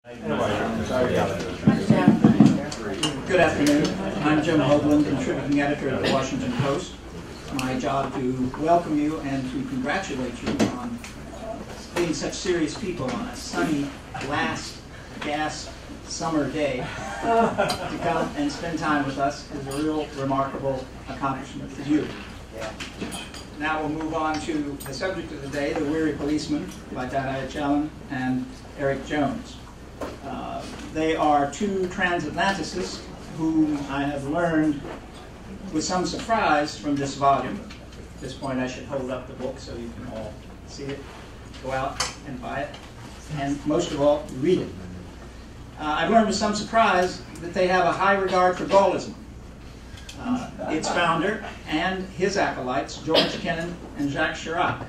Good afternoon. I'm Jim Hoagland, contributing editor of the Washington Post. It's my job to welcome you and to congratulate you on being such serious people on a sunny, last gas summer day. To come and spend time with us is a real remarkable accomplishment for you. Now we'll move on to the subject of the day, The Weary Policeman by Dada Challen and Eric Jones. They are two transatlanticists whom I have learned with some surprise from this volume. At this point I should hold up the book so you can all see it, go out and buy it, and most of all, read it. I've learned with some surprise that they have a high regard for Gaullism. Its founder and his acolytes, George Kennan and Jacques Chirac.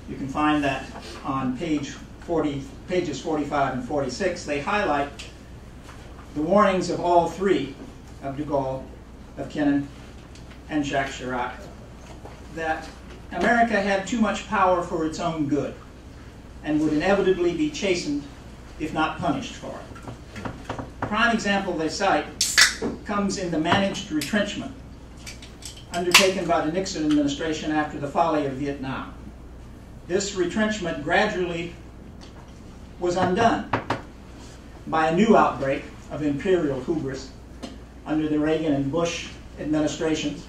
You can find that on pages 45 and 46. They highlight the warnings of all three, of de Gaulle, of Kennan, and Jacques Chirac, that America had too much power for its own good and would inevitably be chastened, if not punished for it. A prime example they cite comes in the managed retrenchment undertaken by the Nixon administration after the folly of Vietnam. This retrenchment gradually was undone by a new outbreak of imperial hubris under the Reagan and Bush administrations,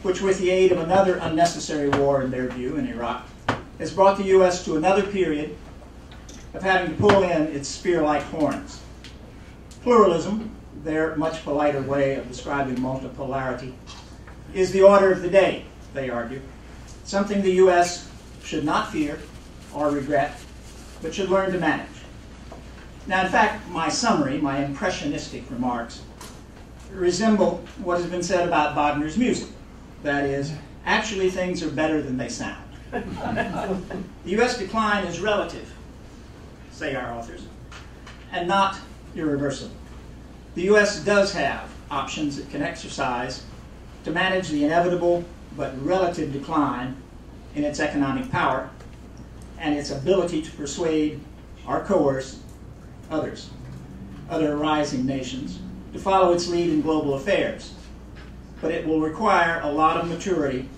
which, with the aid of another unnecessary war in their view in Iraq, has brought the U.S. to another period of having to pull in its spear-like horns. Pluralism, their much politer way of describing multipolarity, is the order of the day, they argue, something the U.S. should not fear or regret, but should learn to manage. Now, in fact, my summary, my impressionistic remarks, resemble what has been said about Wagner's music. That is, actually things are better than they sound. The U.S. decline is relative, say our authors, and not irreversible. The U.S. does have options it can exercise to manage the inevitable but relative decline in its economic power and its ability to persuade or coerce other rising nations, to follow its lead in global affairs. But it will require a lot of maturity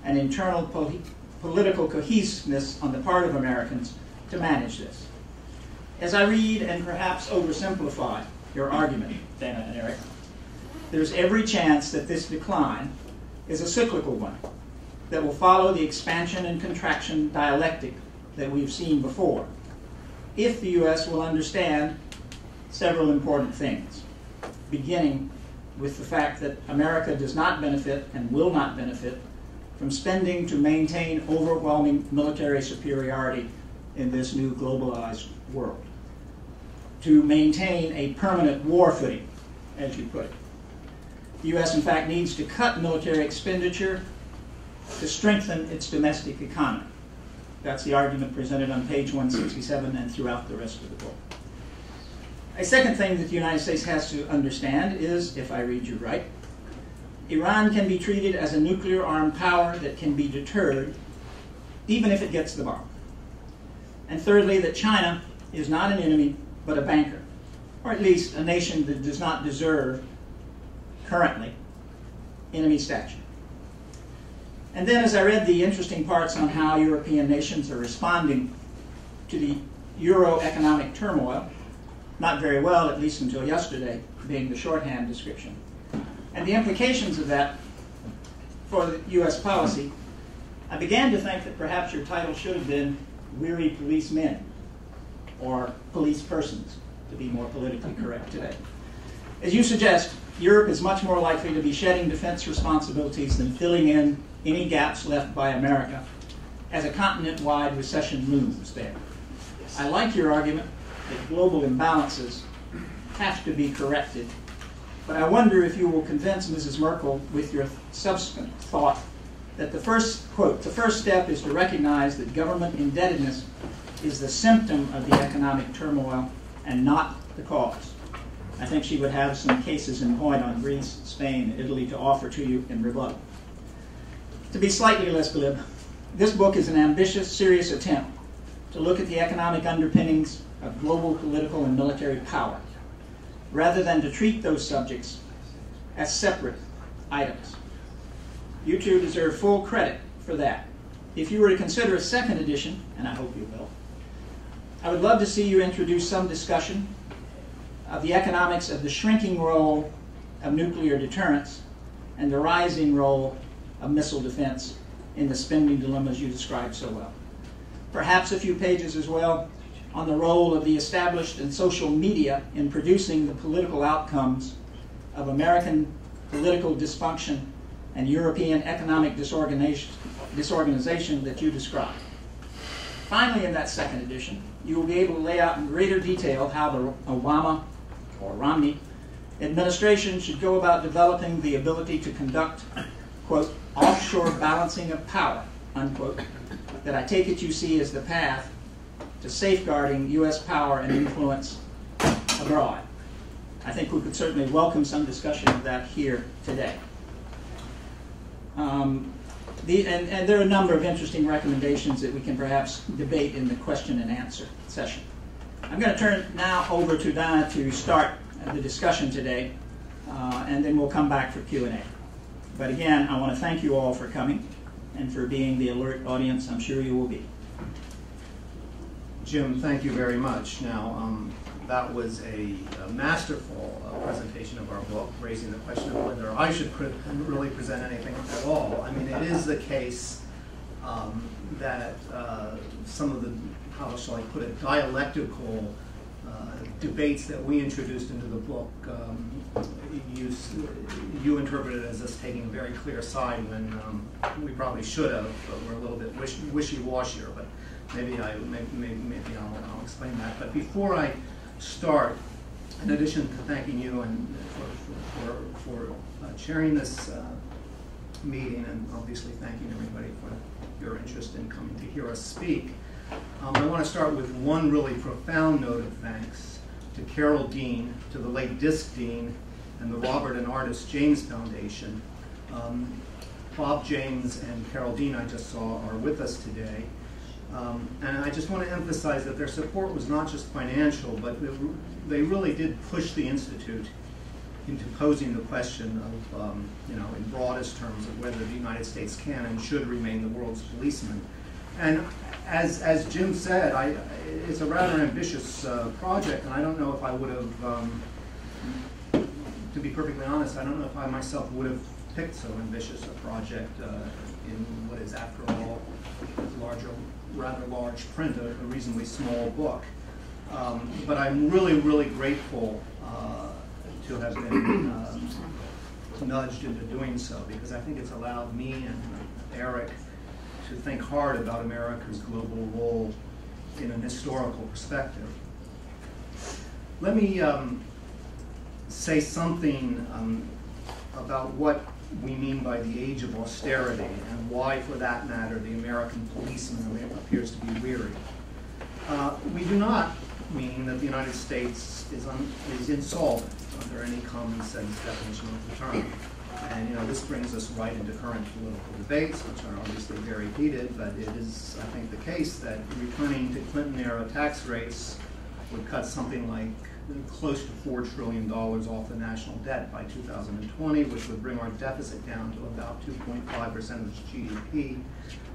and internal political cohesiveness on the part of Americans to manage this. As I read and perhaps oversimplify your argument, Dana and Eric, there's every chance that this decline is a cyclical one that will follow the expansion and contraction dialectic that we've seen before, if the U.S. will understand several important things, beginning with the fact that America does not benefit and will not benefit from spending to maintain overwhelming military superiority in this new globalized world, to maintain a permanent war footing, as you put it. The U.S., in fact, needs to cut military expenditure to strengthen its domestic economy. That's the argument presented on page 167 and throughout the rest of the book. A second thing that the United States has to understand is, if I read you right, Iran can be treated as a nuclear-armed power that can be deterred even if it gets the bomb. And thirdly, that China is not an enemy but a banker, or at least a nation that does not deserve, currently, enemy stature. And then as I read the interesting parts on how European nations are responding to the Euro economic turmoil, not very well, at least until yesterday, being the shorthand description, and the implications of that for the U.S. policy, I began to think that perhaps your title should have been Weary Policemen, or Police Persons, to be more politically correct today. As you suggest, Europe is much more likely to be shedding defense responsibilities than filling in any gaps left by America as a continent-wide recession looms there. I like your argument that global imbalances have to be corrected, but I wonder if you will convince Mrs. Merkel with your subsequent thought that the first, quote, the first step is to recognize that government indebtedness is the symptom of the economic turmoil and not the cause. I think she would have some cases in point on Greece, Spain, and Italy to offer to you in rebuttal. To be slightly less glib, this book is an ambitious, serious attempt to to look at the economic underpinnings of global political and military power, rather than to treat those subjects as separate items. You two deserve full credit for that. If you were to consider a second edition, and I hope you will, I would love to see you introduce some discussion of the economics of the shrinking role of nuclear deterrence and the rising role of missile defense in the spending dilemmas you described so well. Perhaps a few pages as well on the role of the established and social media in producing the political outcomes of American political dysfunction and European economic disorganization that you described. Finally, in that second edition, you will be able to lay out in greater detail how the Obama or Romney administration should go about developing the ability to conduct, quote, offshore balancing of power, unquote, that I take it you see as the path to safeguarding U.S. power and influence abroad. I think we could certainly welcome some discussion of that here today. And there are a number of interesting recommendations that we can perhaps debate in the question and answer session. I'm going to turn now over to Donna to start the discussion today, and then we'll come back for Q&A. But again, I want to thank you all for coming and for being the alert audience I'm sure you will be. Jim, thank you very much. Now, that was a masterful presentation of our book, raising the question of whether I should really present anything at all. I mean, it is the case that some of the, how shall I put it, dialectical debates that we introduced into the book, you interpreted as us taking a very clear side when we probably should have, but we're a little bit wishy-washier. But maybe I'll explain that. But before I start, in addition to thanking you and for chairing this meeting, and obviously thanking everybody for your interest in coming to hear us speak, I want to start with one really profound note of thanks to Carol Dean, to the late Disc Dean, and the Robert and Artist James Foundation. Bob James and Carol Dean, I just saw, are with us today. And I just want to emphasize that their support was not just financial, but they really did push the Institute into posing the question of, in broadest terms, of whether the United States can and should remain the world's policeman. And as Jim said, it's a rather ambitious project, and I don't know if I would have, to be perfectly honest, I don't know if I myself would have picked so ambitious a project in what is, after all, rather large print, a reasonably small book. But I'm really, really grateful to have been nudged into doing so, because I think it's allowed me and Eric to think hard about America's global role in an historical perspective. Let me say something about what we mean by the age of austerity, and why, for that matter, the American policeman appears to be weary. We do not mean that the United States is insolvent under any common sense definition of the term. And this brings us right into current political debates, which are obviously very heated, but it is, I think, the case that returning to Clinton-era tax rates would cut something like close to $4 trillion off the national debt by 2020, which would bring our deficit down to about 2.5% of GDP,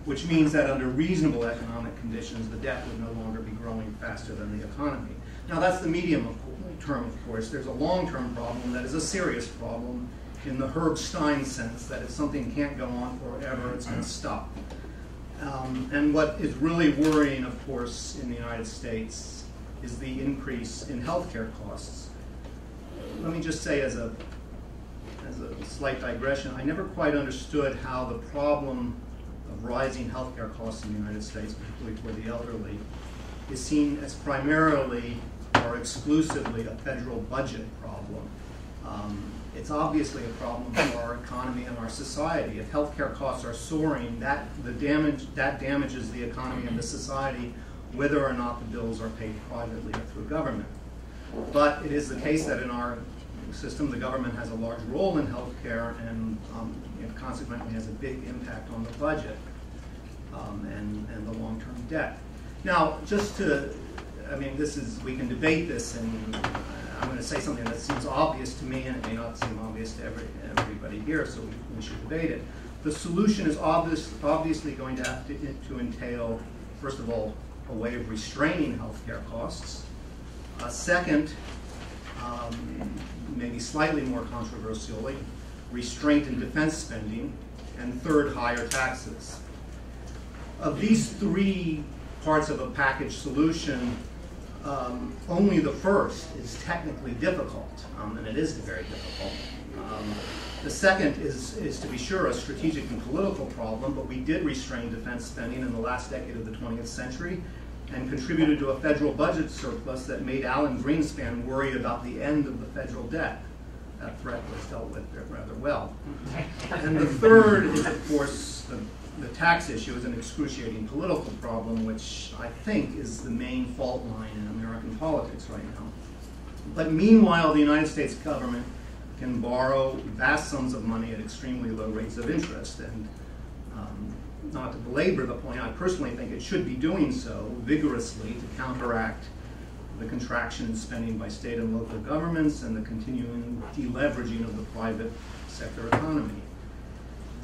which means that under reasonable economic conditions, the debt would no longer be growing faster than the economy. Now, that's the medium term, of course. There's a long-term problem that is a serious problem in the Herb Stein sense, that if something can't go on forever, it's going to stop. And what is really worrying, of course, in the United States is the increase in healthcare costs. Let me just say, as a slight digression, I never quite understood how the problem of rising healthcare costs in the United States, particularly for the elderly, is seen as primarily or exclusively a federal budget problem. It's obviously a problem for our economy and our society. If healthcare costs are soaring, that damages the economy and the society, whether or not the bills are paid privately or through government. But it is the case that in our system, the government has a large role in healthcare, and it consequently has a big impact on the budget and the long-term debt. Now, just to, I mean, we can debate this, and I'm going to say something that seems obvious to me, and it may not seem obvious to everybody here, so we should debate it. The solution is obviously going to have to entail, first of all, a way of restraining healthcare costs. Second, maybe slightly more controversially, restraint in defense spending. And third, higher taxes. Of these three parts of a package solution, only the first is technically difficult, and it is very difficult. The second is, to be sure, a strategic and political problem, but we did restrain defense spending in the last decade of the 20th century and contributed to a federal budget surplus that made Alan Greenspan worry about the end of the federal debt. That threat was dealt with rather well. And the third is, of course, the tax issue is an excruciating political problem, which I think is the main fault line in American politics right now. But meanwhile, the United States government can borrow vast sums of money at extremely low rates of interest. And not to belabor the point, I personally think it should be doing so vigorously to counteract the contraction in spending by state and local governments and the continuing deleveraging of the private sector economy.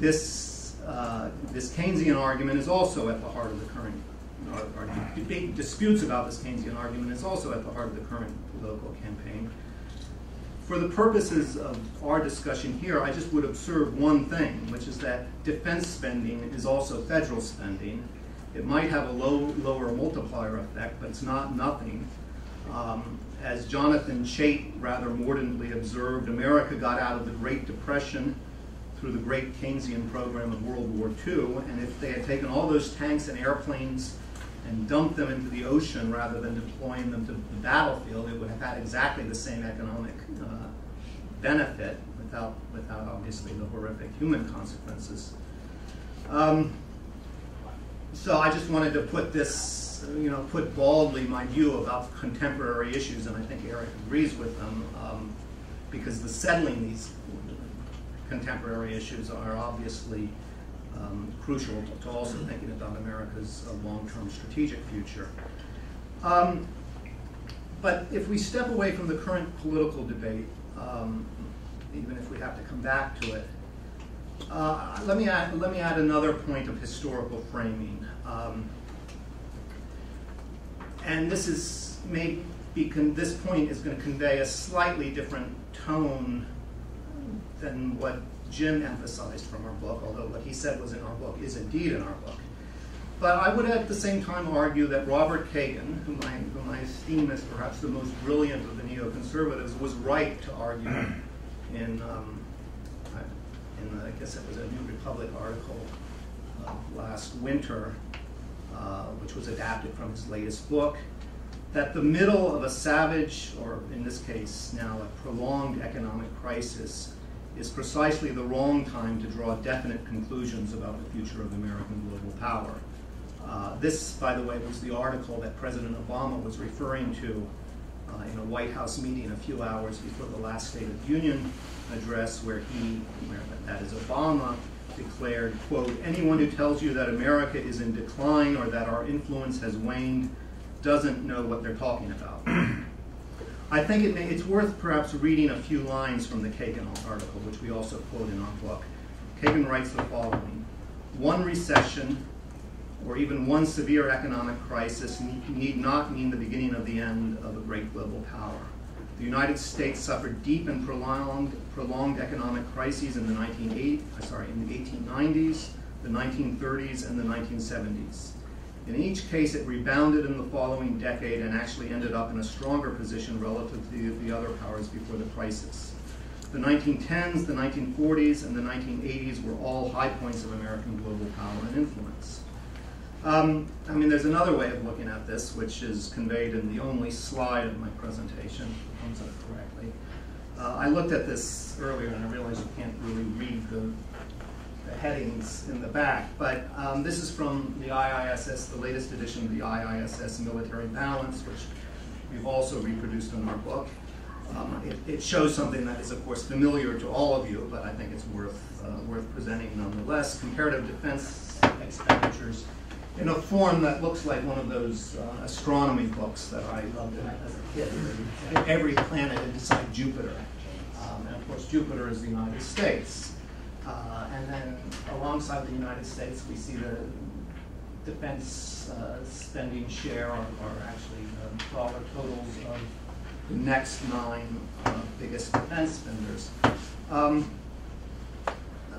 This Keynesian argument is also at the heart of the current, or big disputes about this Keynesian argument is also at the heart of the current political campaign. For the purposes of our discussion here, I just would observe one thing, which is that defense spending is also federal spending. It might have a lower multiplier effect, but it's not nothing. As Jonathan Chait rather mordantly observed, America got out of the Great Depression through the great Keynesian program of World War II, and if they had taken all those tanks and airplanes and dumped them into the ocean rather than deploying them to the battlefield, it would have had exactly the same economic benefit without obviously the horrific human consequences. So I just wanted to put this, put baldly my view about contemporary issues, and I think Eric agrees with them, because the settling these contemporary issues are obviously crucial to also thinking about America's long-term strategic future. But if we step away from the current political debate, even if we have to come back to it, let me add another point of historical framing. And this point is going to convey a slightly different tone than what Jim emphasized from our book, although what he said was in our book is indeed in our book. But I would at the same time argue that Robert Kagan, whom I esteem as perhaps the most brilliant of the neoconservatives, was right to argue in I guess it was a New Republic article last winter, which was adapted from his latest book, that the middle of a savage, or in this case now a prolonged economic crisis, is precisely the wrong time to draw definite conclusions about the future of American global power. This, by the way, was the article that President Obama was referring to in a White House meeting a few hours before the last State of the Union address, where that is Obama, declared, quote, "Anyone who tells you that America is in decline or that our influence has waned doesn't know what they're talking about." I think it's worth perhaps reading a few lines from the Kagan article, which we also quote in our book. Kagan writes the following: "One recession, or even one severe economic crisis, need not mean the beginning of the end of a great global power. The United States suffered deep and prolonged economic crises in the 1890s, the 1930s, and the 1970s. In each case, it rebounded in the following decade and actually ended up in a stronger position relative to the other powers before the crisis. The 1910s, the 1940s, and the 1980s were all high points of American global power and influence." I mean, there's another way of looking at this, which is conveyed in the only slide of my presentation, if it comes up correctly. I looked at this earlier, and I realized you can't really read the headings in the back, but this is from the IISS, the latest edition of the IISS Military Balance, which we've also reproduced in our book. It shows something that is, of course, familiar to all of you, but I think it's worth presenting nonetheless. Comparative defense expenditures in a form that looks like one of those astronomy books that I loved as a kid. Every planet inside Jupiter. And of course, Jupiter is the United States. And then alongside the United States, we see the defense spending share, or actually dollar totals of the next 9 biggest defense spenders.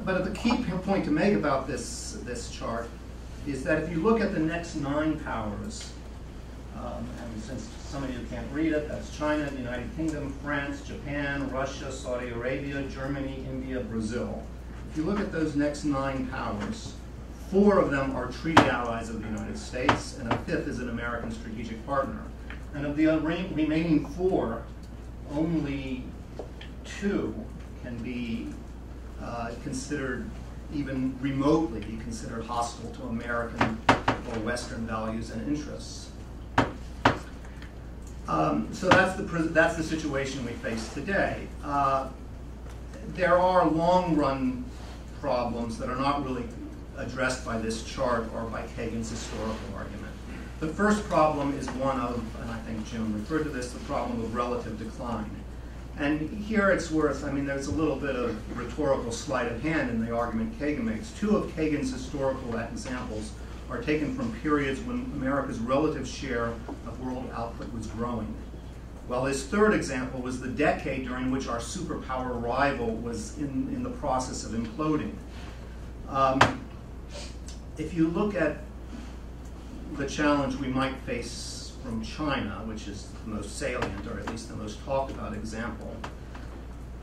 But the key point to make about this chart is that if you look at the next 9 powers, and since some of you can't read it, that's China, the United Kingdom, France, Japan, Russia, Saudi Arabia, Germany, India, Brazil. If you look at those next 9 powers, 4 of them are treaty allies of the United States, and a 5th is an American strategic partner. And of the remaining 4, only 2 can be considered, even remotely be considered hostile to American or Western values and interests. So that's the situation we face today. There are long-run problems that are not really addressed by this chart or by Kagan's historical argument. The first problem is one of, and I think Jim referred to this, the problem of relative decline. And here it's worth, I mean, there's a little bit of rhetorical sleight of hand in the argument Kagan makes. 2 of Kagan's historical examples are taken from periods when America's relative share of world output was growing. While his 3rd example was the decade during which our superpower rival was in the process of imploding. If you look at the challenge we might face from China, which is the most salient, or at least the most talked about example,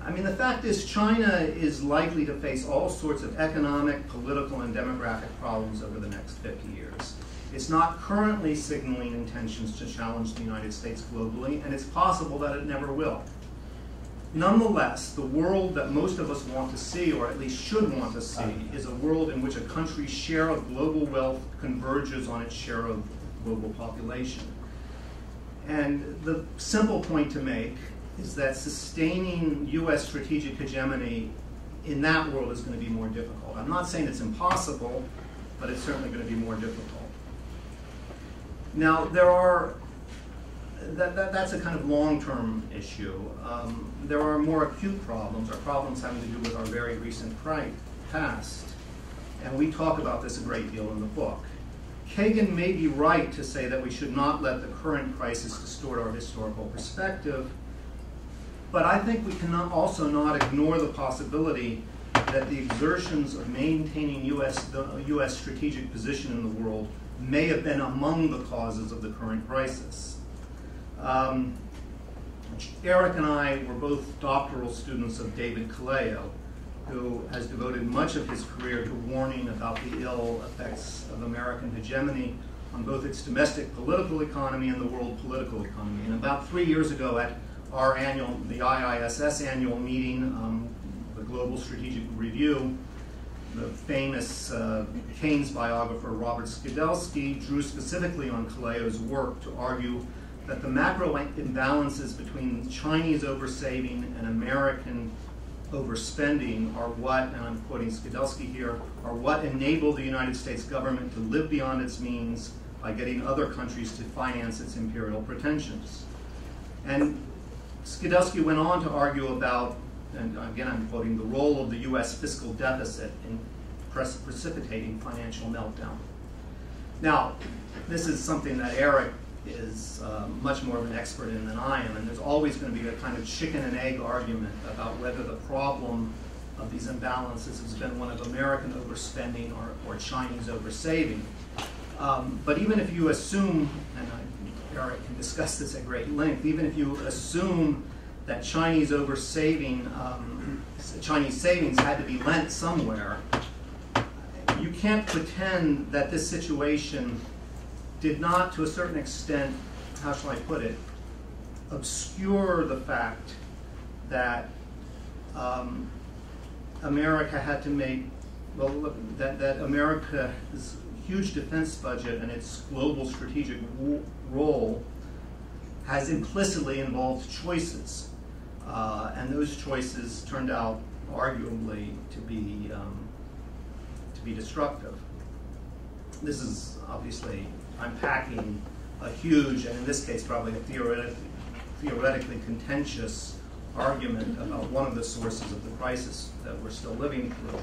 I mean, the fact is China is likely to face all sorts of economic, political, and demographic problems over the next 50 years. It's not currently signaling intentions to challenge the United States globally, and it's possible that it never will. Nonetheless, the world that most of us want to see, or at least should want to see, is a world in which a country's share of global wealth converges on its share of global population. And the simple point to make is that sustaining U.S. strategic hegemony in that world is going to be more difficult. I'm not saying it's impossible, but it's certainly going to be more difficult. Now, there are, that's a kind of long-term issue. There are more acute problems, or problems having to do with our very recent past. And we talk about this a great deal in the book. Kagan may be right to say that we should not let the current crisis distort our historical perspective, but I think we cannot also not ignore the possibility that the exertions of maintaining the U.S. strategic position in the world may have been among the causes of the current crisis. Eric and I were both doctoral students of David Kaleo, who has devoted much of his career to warning about the ill effects of American hegemony on both its domestic political economy and the world political economy. And about 3 years ago at our the IISS annual meeting, the Global Strategic Review, the famous Keynes biographer Robert Skidelsky drew specifically on Kaleo's work to argue that the macro imbalances between Chinese oversaving and American overspending are what, and I'm quoting Skidelsky here, are what enable the United States government to live beyond its means by getting other countries to finance its imperial pretensions. And Skidelsky went on to argue about, and again I'm quoting, the role of the U.S. fiscal deficit in precipitating financial meltdown. Now, this is something that Eric is much more of an expert in than I am, and there's always going to be a kind of chicken and egg argument about whether the problem of these imbalances has been one of American overspending or Chinese oversaving. But even if you assume, and Eric can discuss this at great length, even if you assume that Chinese oversaving, Chinese savings had to be lent somewhere, you can't pretend that this situation did not, to a certain extent, how shall I put it, obscure the fact that America had to make, well, that America's huge defense budget and its global strategic role has implicitly involved choices. And those choices turned out, arguably, to be destructive. this is obviously unpacking a huge, and in this case probably a theoretically contentious argument about one of the sources of the crisis that we're still living through.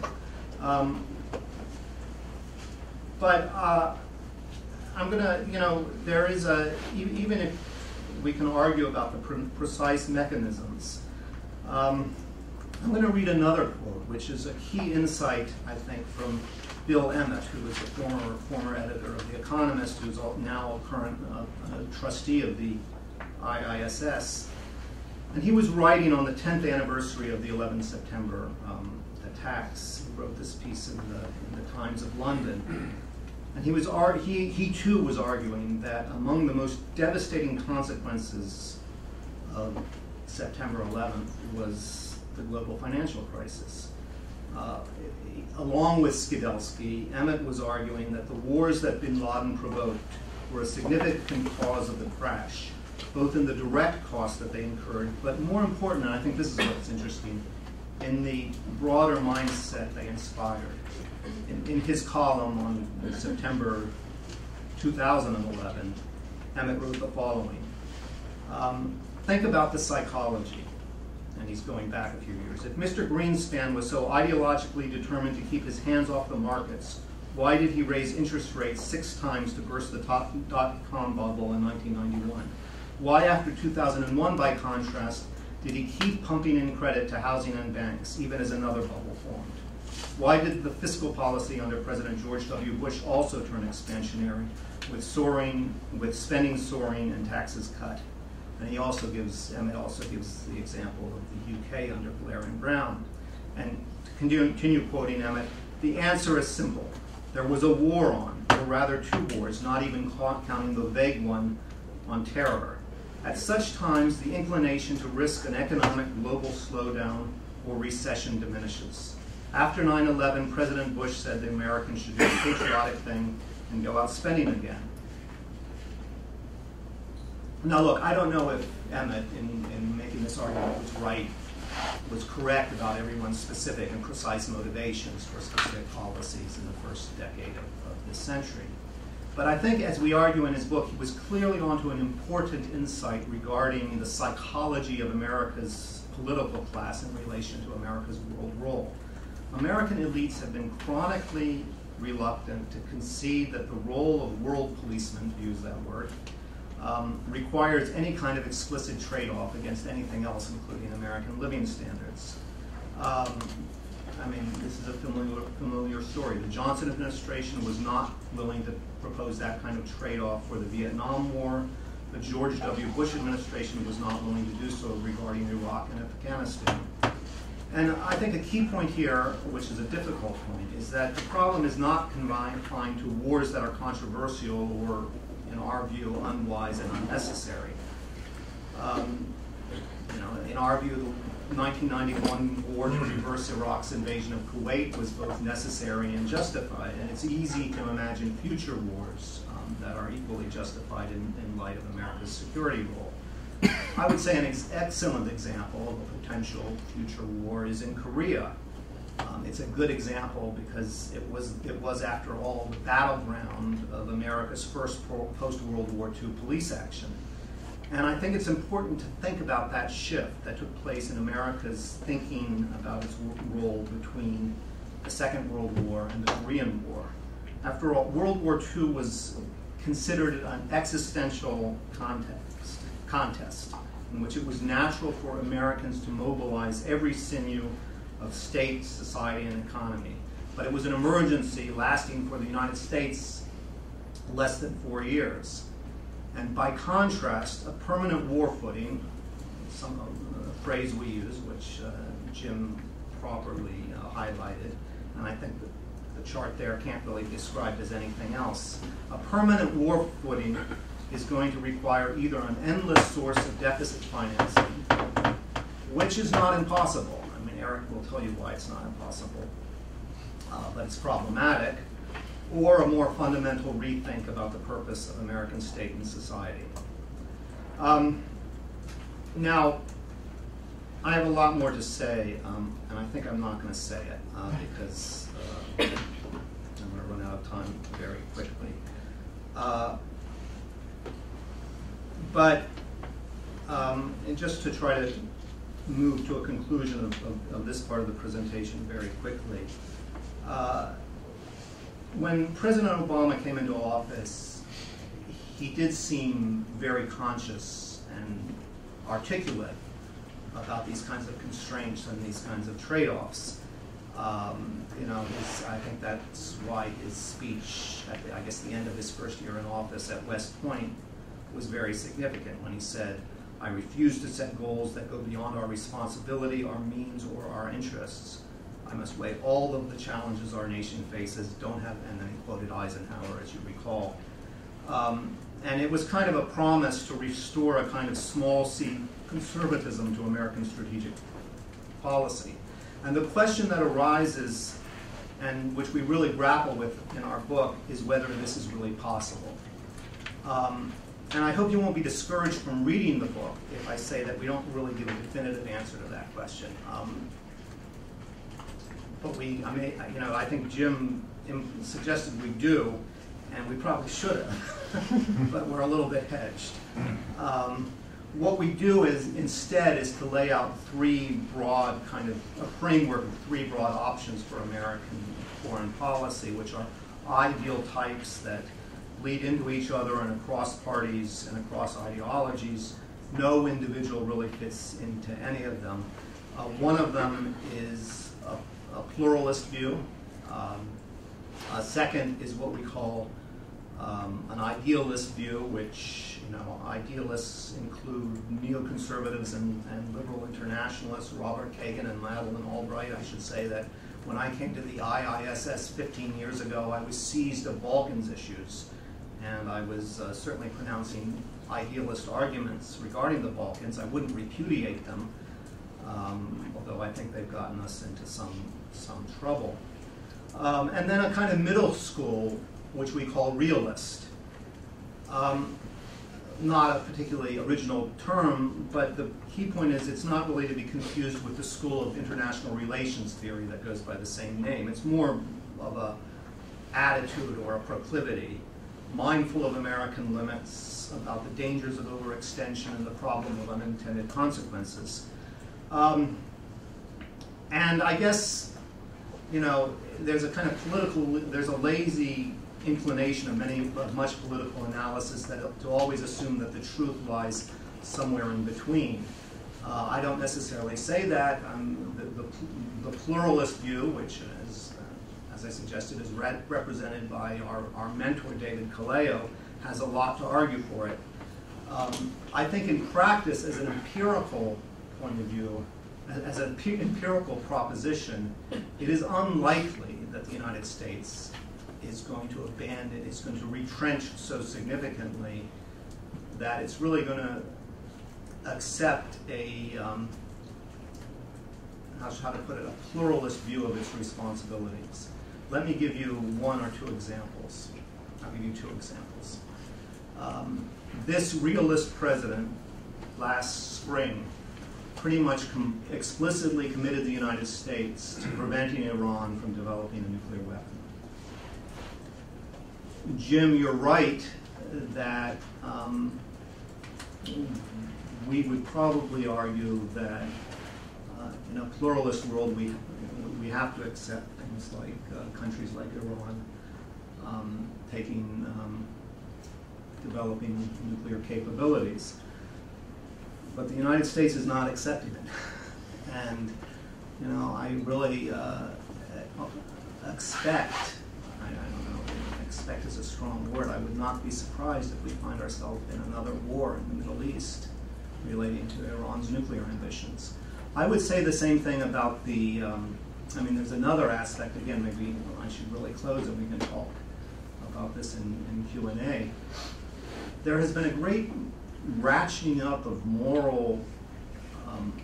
But I'm going to, there is even if we can argue about the precise mechanisms, I'm going to read another quote, which is a key insight, I think, from Bill Emmett, who is a former editor of The Economist, who's now a current trustee of the IISS. And he was writing on the 10th anniversary of the 11 September attacks. He wrote this piece in the Times of London. And he too was arguing that among the most devastating consequences of September 11th was the global financial crisis. Along with Skidelsky, Emmett was arguing that the wars that bin Laden provoked were a significant cause of the crash, both in the direct cost that they incurred, but more important, and I think this is what's interesting, in the broader mindset they inspired. In his column on September 2011, Emmett wrote the following. Think about the psychology. And he's going back a few years. If Mr. Greenspan was so ideologically determined to keep his hands off the markets, why did he raise interest rates 6 times to burst the dot-com bubble in 1991? Why, after 2001, by contrast, did he keep pumping in credit to housing and banks, even as another bubble formed? Why did the fiscal policy under President George W. Bush also turn expansionary, with spending soaring and taxes cut? And Emmett also gives the example of the UK under Blair and Brown. And to continue quoting Emmett, the answer is simple. There was a war on, or rather 2 wars, not even counting the vague one on terror. At such times, the inclination to risk an economic global slowdown or recession diminishes. After 9/11, President Bush said the Americans should do the patriotic thing and go out spending again. Now look, I don't know if Emmett, in making this argument, was correct about everyone's specific and precise motivations for specific policies in the first decade of this century. But I think, as we argue in his book, he was clearly onto an important insight regarding the psychology of America's political class in relation to America's world role. American elites have been chronically reluctant to concede that the role of world policeman, to use that word, requires any kind of explicit trade-off against anything else, including American living standards. I mean, this is a familiar story. The Johnson administration was not willing to propose that kind of trade-off for the Vietnam War. The George W. Bush administration was not willing to do so regarding Iraq and Afghanistan. And I think a key point here, which is a difficult point, is that the problem is not confined to wars that are controversial or, in our view, unwise and unnecessary. In our view, the 1991 war to reverse Iraq's invasion of Kuwait was both necessary and justified, and it's easy to imagine future wars that are equally justified in light of America's security role. I would say an excellent example of a potential future war is in Korea. It's a good example because it was, after all, the battleground of America's first post-World War II police action. And I think it's important to think about that shift that took place in America's thinking about its role between the Second World War and the Korean War. After all, World War II was considered an existential contest in which it was natural for Americans to mobilize every sinew of state, society, and economy. But it was an emergency lasting for the United States less than 4 years. And by contrast, a permanent war footing, a phrase we use, which Jim properly highlighted, and I think that the chart there can't really be described as anything else. A permanent war footing is going to require either an endless source of deficit financing, which is not impossible. I mean, Eric will tell you why it's not impossible, but it's problematic, or a more fundamental rethink about the purpose of American state and society. Now, I have a lot more to say, and I think I'm not going to say it because I'm going to run out out of time very quickly. And just to try to move to a conclusion of this part of the presentation very quickly. When President Obama came into office, he did seem very conscious and articulate about these kinds of constraints and these kinds of trade-offs. I think that's why his speech at the end of his first year in office at West Point was very significant when he said, "I refuse to set goals that go beyond our responsibility, our means, or our interests. I must weigh all of the challenges our nation faces, and then he quoted Eisenhower, as you recall. And it was kind of a promise to restore a kind of small c conservatism to American strategic policy. And the question that arises, and which we really grapple with in our book, is whether this is really possible. And I hope you won't be discouraged from reading the book if I say that we don't really give a definitive answer to that question. But I think Jim suggested we do, and we probably should have, but we're a little bit hedged. What we do instead is to lay out a framework of three broad options for American foreign policy, which are ideal types that lead into each other and across parties and across ideologies. No individual really fits into any of them. One of them is a pluralist view. A second is what we call an idealist view, which idealists include neoconservatives and liberal internationalists, Robert Kagan and Madeleine Albright. I should say that when I came to the IISS 15 years ago, I was seized of Balkans issues, and I was certainly pronouncing idealist arguments regarding the Balkans. I wouldn't repudiate them, although I think they've gotten us into some trouble. And then a kind of middle school, which we call realist. Not a particularly original term, but the key point is it's not really to be confused with the school of international relations theory that goes by the same name. It's more of an attitude or a proclivity, mindful of American limits, about the dangers of overextension and the problem of unintended consequences. And I guess, there's a kind of there's a lazy inclination of much political analysis to always assume that the truth lies somewhere in between. I don't necessarily say that. The pluralist view, which is, as I suggested, is represented by our mentor, David Kaleo, has a lot to argue for it. I think in practice, as an empirical point of view, as an empirical proposition, it is unlikely that the United States is going to abandon, is going to retrench so significantly that it's really going to accept a, how to put it, a pluralist view of its responsibilities. Let me give you one or two examples. I'll give you two examples. This realist president last spring pretty much explicitly committed the United States to preventing Iran from developing a nuclear weapon. Jim, you're right that we would probably argue that in a pluralist world we have to accept things like countries like Iran developing nuclear capabilities. But the United States is not accepting it. And I really expect, I don't know, expect is a strong word. I would not be surprised if we find ourselves in another war in the Middle East relating to Iran's nuclear ambitions. I would say the same thing about the, there's another aspect, again, maybe I should really close and we can talk about this in Q&A. There has been a great ratcheting up of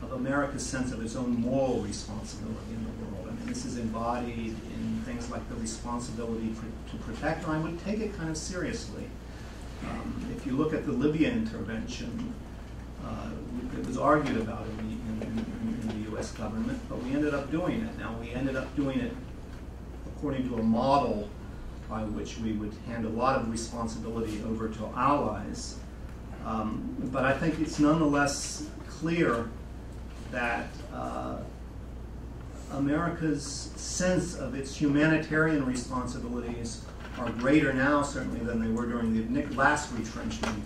of America's sense of its own moral responsibility in the world. This is embodied in things like the responsibility to protect, and I would take it kind of seriously. If you look at the Libya intervention, it was argued about in the U.S. government, but we ended up doing it. Now, we ended up doing it according to a model by which we would hand a lot of responsibility over to allies. But I think it's nonetheless clear that America's sense of its humanitarian responsibilities are greater now, certainly, than they were during the last retrenchment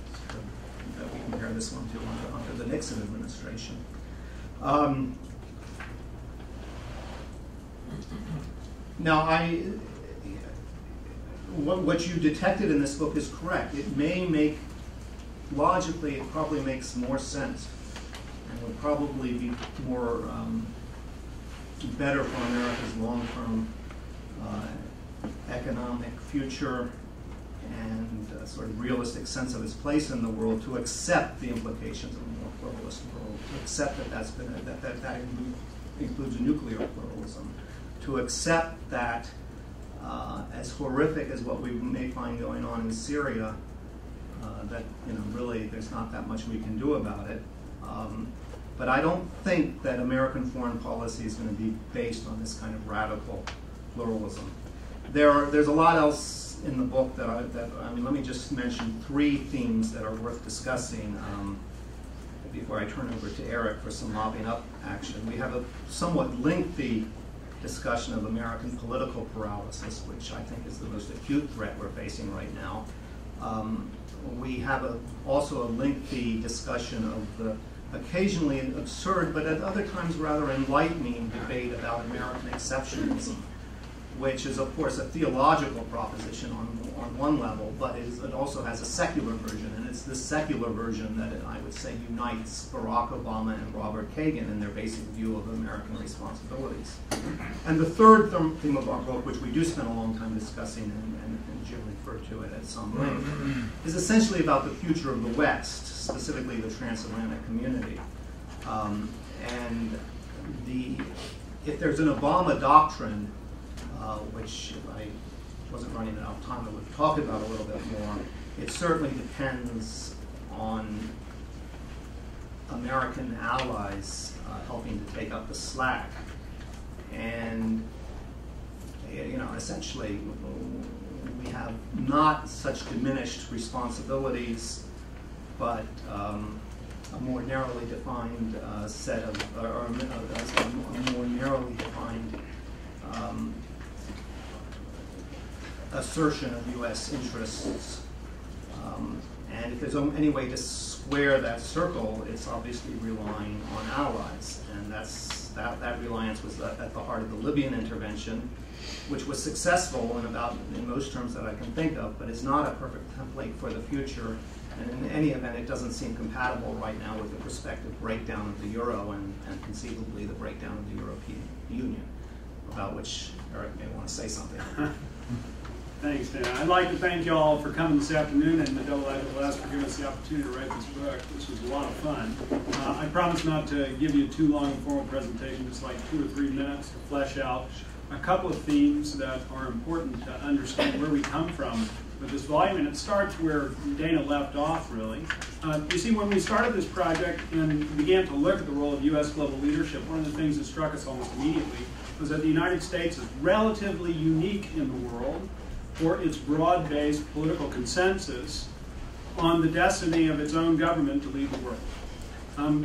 that we compare this one to under the Nixon administration. Now, what you detected in this book is correct. It may make, logically, it probably makes more sense and would probably be more better for America's long-term economic future and sort of realistic sense of its place in the world to accept the implications of a more pluralist world, to accept that that includes nuclear pluralism, to accept that as horrific as what we may find going on in Syria, that really there's not that much we can do about it. But I don't think that American foreign policy is going to be based on this kind of radical pluralism. There's a lot else in the book that let me just mention 3 themes that are worth discussing before I turn over to Eric for some mopping up action. We have a somewhat lengthy discussion of American political paralysis, which I think is the most acute threat we're facing right now. We have also a lengthy discussion of the occasionally absurd, but at other times rather enlightening debate about American exceptionalism, which is, of course, a theological proposition on one level, but it also has a secular version, and it's this secular version that I would say unites Barack Obama and Robert Kagan in their basic view of American responsibilities. And the third theme of our book, which we do spend a long time discussing, and Jim referred to it at some length, is essentially about the future of the West, specifically the transatlantic community. And if there's an Obama doctrine, which if I wasn't running out of time, I would talk about a little bit more. It certainly depends on American allies helping to take up the slack. And essentially, we have not such diminished responsibilities, but a more narrowly defined set of, or a more narrowly defined assertion of U.S. interests. And if there's any way to square that circle, it's obviously relying on allies. And that reliance was at the heart of the Libyan intervention, which was successful in most terms that I can think of, but is not a perfect template for the future. And in any event, it doesn't seem compatible right now with the prospective breakdown of the euro and conceivably the breakdown of the European Union, about which Eric may want to say something. Thanks, Dan. I'd like to thank you all for coming this afternoon, and the double-edged for giving us the opportunity to write this book. This was a lot of fun. I promise not to give you too long a formal presentation, just like 2 or 3 minutes to flesh out a couple of themes that are important to understand where we come from with this volume, and it starts where Dana left off, really. You see, when we started this project and began to look at the role of U.S. global leadership, one of the things that struck us almost immediately was that the United States is relatively unique in the world for its broad-based political consensus on the destiny of its own government to lead the world.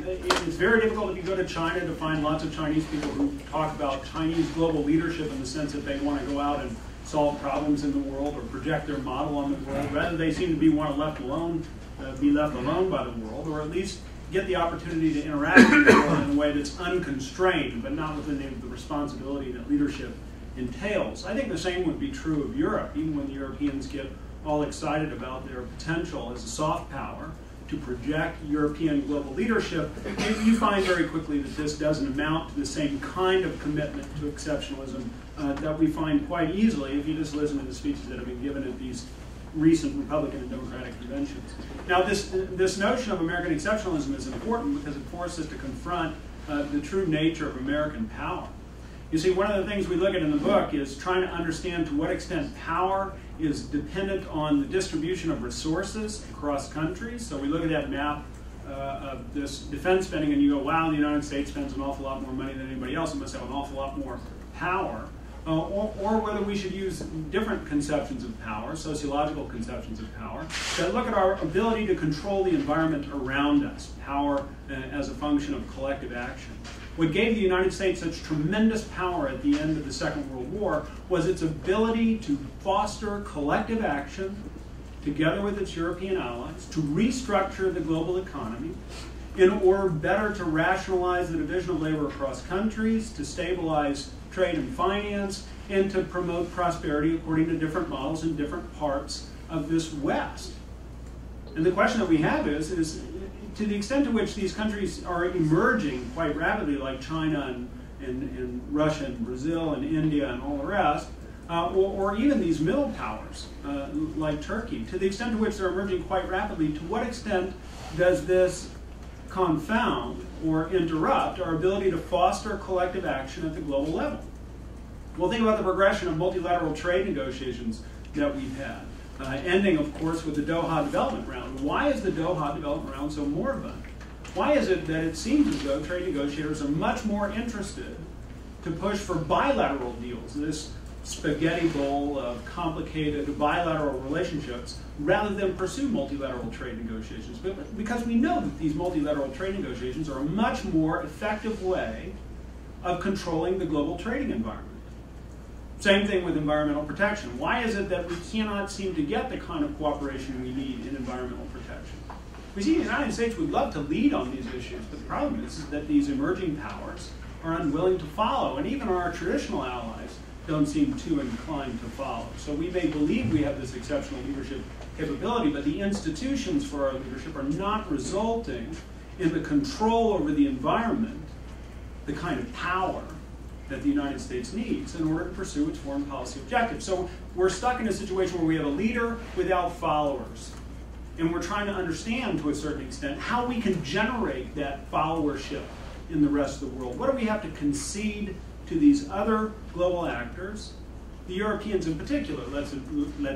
It's very difficult if you go to China to find lots of Chinese people who talk about Chinese global leadership in the sense that they want to go out and solve problems in the world or project their model on the world. Rather, they seem to be want to be left alone by the world, or at least get the opportunity to interact with the world in a way that's unconstrained, but not within the responsibility that leadership entails. I think the same would be true of Europe, even when the Europeans get all excited about their potential as a soft power to project European global leadership. You find very quickly that this doesn't amount to the same kind of commitment to exceptionalism that we find quite easily if you just listen to the speeches that have been given at these recent Republican and Democratic conventions. Now, this notion of American exceptionalism is important because it forces us to confront the true nature of American power. You see, one of the things we look at in the book is trying to understand to what extent power is dependent on the distribution of resources across countries. So we look at that map of this defense spending and you go, wow, the United States spends an awful lot more money than anybody else. It must have an awful lot more power. or whether we should use different conceptions of power, sociological conceptions of power, that look at our ability to control the environment around us, power as a function of collective action. What gave the United States such tremendous power at the end of the Second World War was its ability to foster collective action together with its European allies, to restructure the global economy in order better to rationalize the division of labor across countries, to stabilize trade and finance, and to promote prosperity according to different models in different parts of this West. And the question that we have is to the extent to which these countries are emerging quite rapidly, like China and Russia and Brazil and India and all the rest, or even these middle powers like Turkey, to the extent to which they're emerging quite rapidly, to what extent does this confound or interrupt our ability to foster collective action at the global level? Well, think about the progression of multilateral trade negotiations that we've had, ending, of course, with the Doha Development Round. Why is the Doha Development Round so moribund? Why is it that it seems as though trade negotiators are much more interested to push for bilateral deals, this spaghetti bowl of complicated bilateral relationships, rather than pursue multilateral trade negotiations? But because we know that these multilateral trade negotiations are a much more effective way of controlling the global trading environment. Same thing with environmental protection. Why is it that we cannot seem to get the kind of cooperation we need in environmental protection? We see the United States would love to lead on these issues, but the problem is that these emerging powers are unwilling to follow, and even our traditional allies don't seem too inclined to follow. So we may believe we have this exceptional leadership capability, but the institutions for our leadership are not resulting in the control over the environment, the kind of power that the United States needs in order to pursue its foreign policy objectives. So we're stuck in a situation where we have a leader without followers. And we're trying to understand, to a certain extent, how we can generate that followership in the rest of the world. What do we have to concede to these other global actors, the Europeans in particular, let's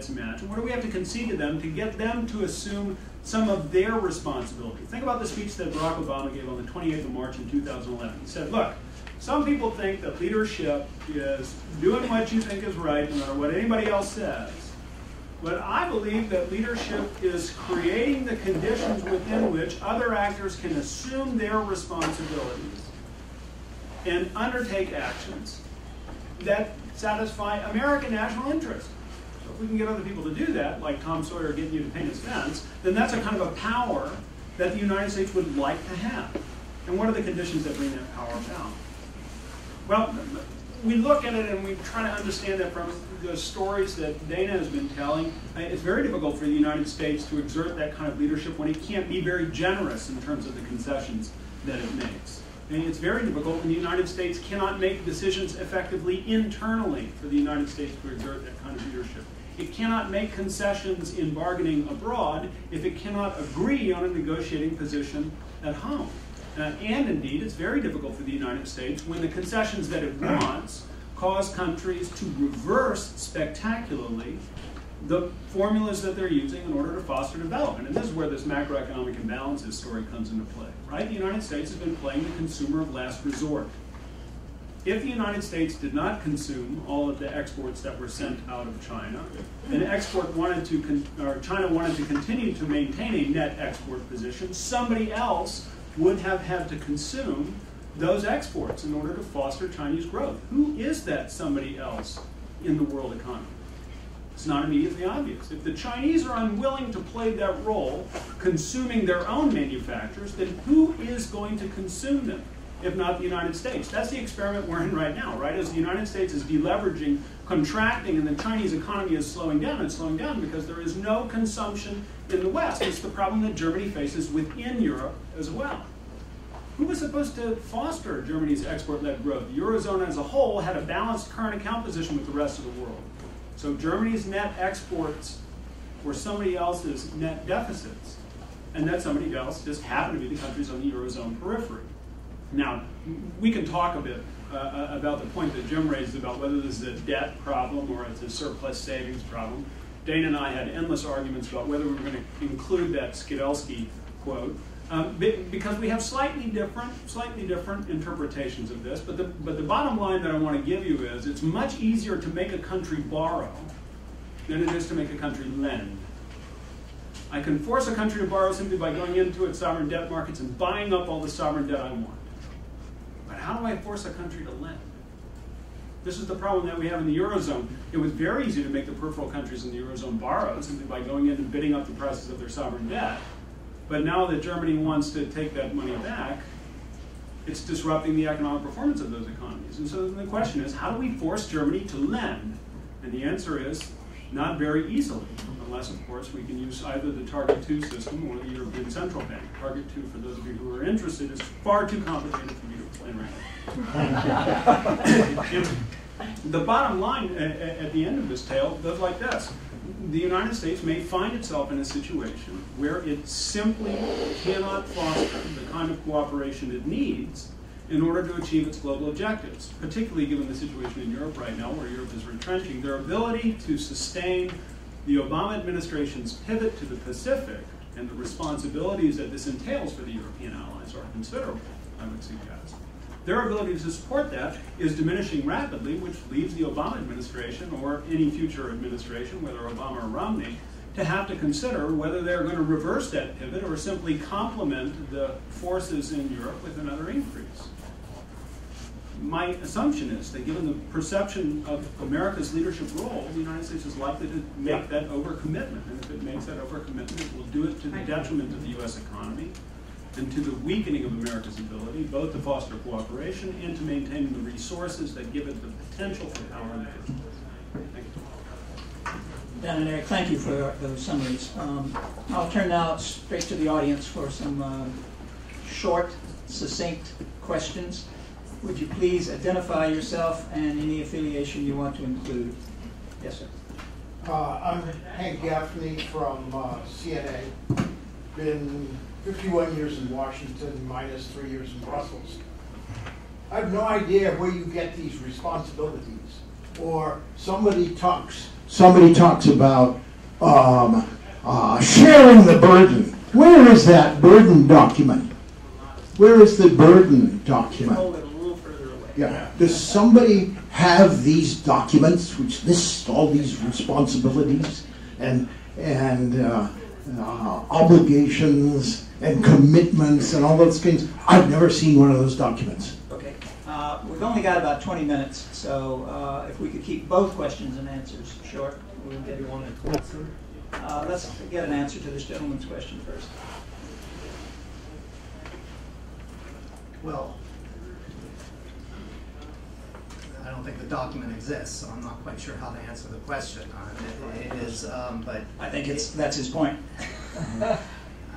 imagine? What do we have to concede to them to get them to assume some of their responsibility? Think about the speech that Barack Obama gave on the 28th of March in 2011. He said, look, some people think that leadership is doing what you think is right, no matter what anybody else says. But I believe that leadership is creating the conditions within which other actors can assume their responsibilities and undertake actions that satisfy American national interest. So if we can get other people to do that, like Tom Sawyer getting you to paint his fence, then that's a kind of a power that the United States would like to have. And what are the conditions that bring that power about? Well, we look at it and we try to understand that from the stories that Dana has been telling. It's very difficult for the United States to exert that kind of leadership when it can't be very generous in terms of the concessions that it makes. And it's very difficult when the United States cannot make decisions effectively internally for the United States to exert that kind of leadership. It cannot make concessions in bargaining abroad if it cannot agree on a negotiating position at home. And indeed, it's very difficult for the United States when the concessions that it wants cause countries to reverse spectacularly the formulas that they're using in order to foster development. And this is where this macroeconomic imbalances story comes into play, right? The United States has been playing the consumer of last resort. If the United States did not consume all of the exports that were sent out of China, and China wanted to continue to maintain a net export position, somebody else would have had to consume those exports in order to foster Chinese growth. Who is that somebody else in the world economy? It's not immediately obvious. If the Chinese are unwilling to play that role, consuming their own manufacturers, then who is going to consume them, if not the United States? That's the experiment we're in right now, right? As the United States is deleveraging, contracting, and the Chinese economy is slowing down, it's slowing down because there is no consumption in the West. It's the problem that Germany faces within Europe as well. Who was supposed to foster Germany's export-led growth? The Eurozone as a whole had a balanced current account position with the rest of the world. So Germany's net exports were somebody else's net deficits. And that somebody else just happened to be the countries on the Eurozone periphery. Now, we can talk a bit about the point that Jim raised about whether this is a debt problem or it's a surplus savings problem. Dana and I had endless arguments about whether we were going to include that Skidelsky quote. because we have slightly different interpretations of this. But the bottom line that I want to give you is it's much easier to make a country borrow than it is to make a country lend. I can force a country to borrow simply by going into its sovereign debt markets and buying up all the sovereign debt I want. But how do I force a country to lend? This is the problem that we have in the Eurozone. It was very easy to make the peripheral countries in the Eurozone borrow simply by going in and bidding up the prices of their sovereign debt. But now that Germany wants to take that money back, it's disrupting the economic performance of those economies. And so the question is, how do we force Germany to lend? And the answer is, not very easily, unless, of course, we can use either the Target 2 system or the European Central Bank. Target 2, for those of you who are interested, is far too complicated for me to explain right now. The bottom line at the end of this tale goes like this. The United States may find itself in a situation where it simply cannot foster the kind of cooperation it needs in order to achieve its global objectives, particularly given the situation in Europe right now, where Europe is retrenching. Their ability to sustain the Obama administration's pivot to the Pacific and the responsibilities that this entails for the European allies are considerable, I would suggest. Their ability to support that is diminishing rapidly, which leaves the Obama administration, or any future administration, whether Obama or Romney, to have to consider whether they're going to reverse that pivot or simply complement the forces in Europe with another increase. My assumption is that given the perception of America's leadership role, the United States is likely to make that overcommitment. And if it makes that overcommitment, it will do it to the detriment of the U.S. economy and to the weakening of America's ability, both to foster cooperation and to maintain the resources that give it the potential for power and efficiency. Thank you. Dan and Eric, thank you for those summaries. I'll turn now straight to the audience for some short, succinct questions. Would you please identify yourself and any affiliation you want to include? Yes, sir. I'm Hank Gaffney from CNA. Been 51 years in Washington, minus 3 years in Brussels. I have no idea where you get these responsibilities. Or somebody talks about sharing the burden. Where is that burden document? Where is the burden document? Hold it a little further away. Yeah. Does somebody have these documents which list all these responsibilities and obligations and commitments and all those things? I've never seen one of those documents. Okay. We've only got about 20 minutes, so if we could keep both questions and answers short, we'll get one at once. Let's get an answer to this gentleman's question first. Well, I don't think the document exists, so I'm not quite sure how to answer the question. It is, but I think that's his point.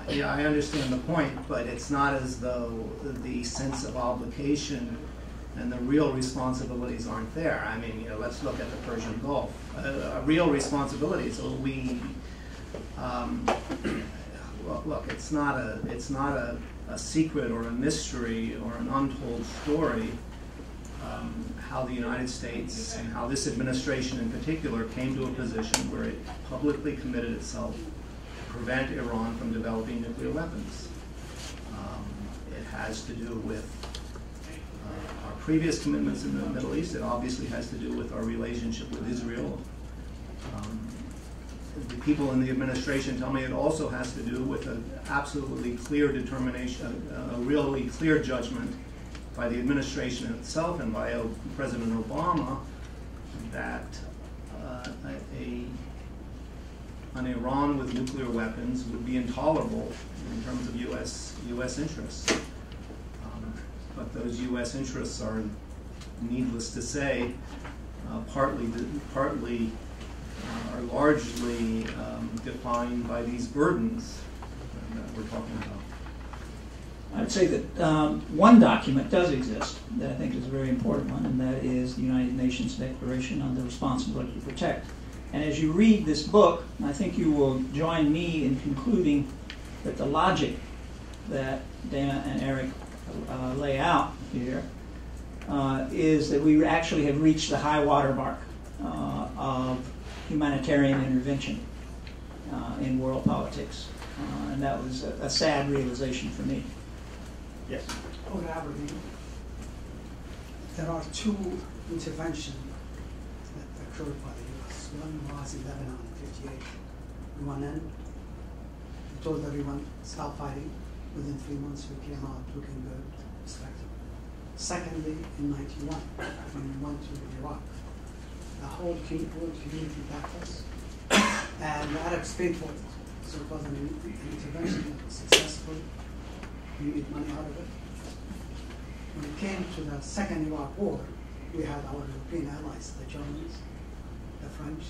Yeah, I understand the point, but it's not as though the sense of obligation and the real responsibilities aren't there. I mean, let's look at the Persian Gulf. Real responsibilities. Well, look, it's not a secret or a mystery or an untold story how the United States and how this administration in particular came to a position where it publicly committed itself to prevent Iran from developing nuclear weapons. It has to do with our previous commitments in the Middle East. It obviously has to do with our relationship with Israel. The people in the administration tell me it also has to do with an absolutely clear determination, a really clear judgment by the administration itself and by President Obama that an Iran with nuclear weapons would be intolerable in terms of U.S. interests. But those U.S. interests are, needless to say, are largely defined by these burdens that we're talking about. I'd say that one document does exist that I think is a very important one, and that is the United Nations Declaration on the Responsibility to Protect. And as you read this book, I think you will join me in concluding that the logic that Dana and Eric lay out here is that we actually have reached the high water mark of humanitarian intervention in world politics. And that was a sad realization for me. Yes. Over Aberdeen, there are two interventions that occurred by the U.S. One was in Lebanon in '58. We went in, we told everyone, stop fighting. Within 3 months, we came out looking good, respectable. Secondly, in '91, when we went to Iraq, the whole community backed us, and the Arabs paid for it. So it was an intervention that was successful. We made money out of it. When it came to the second Iraq war, we had our European allies, the Germans, the French,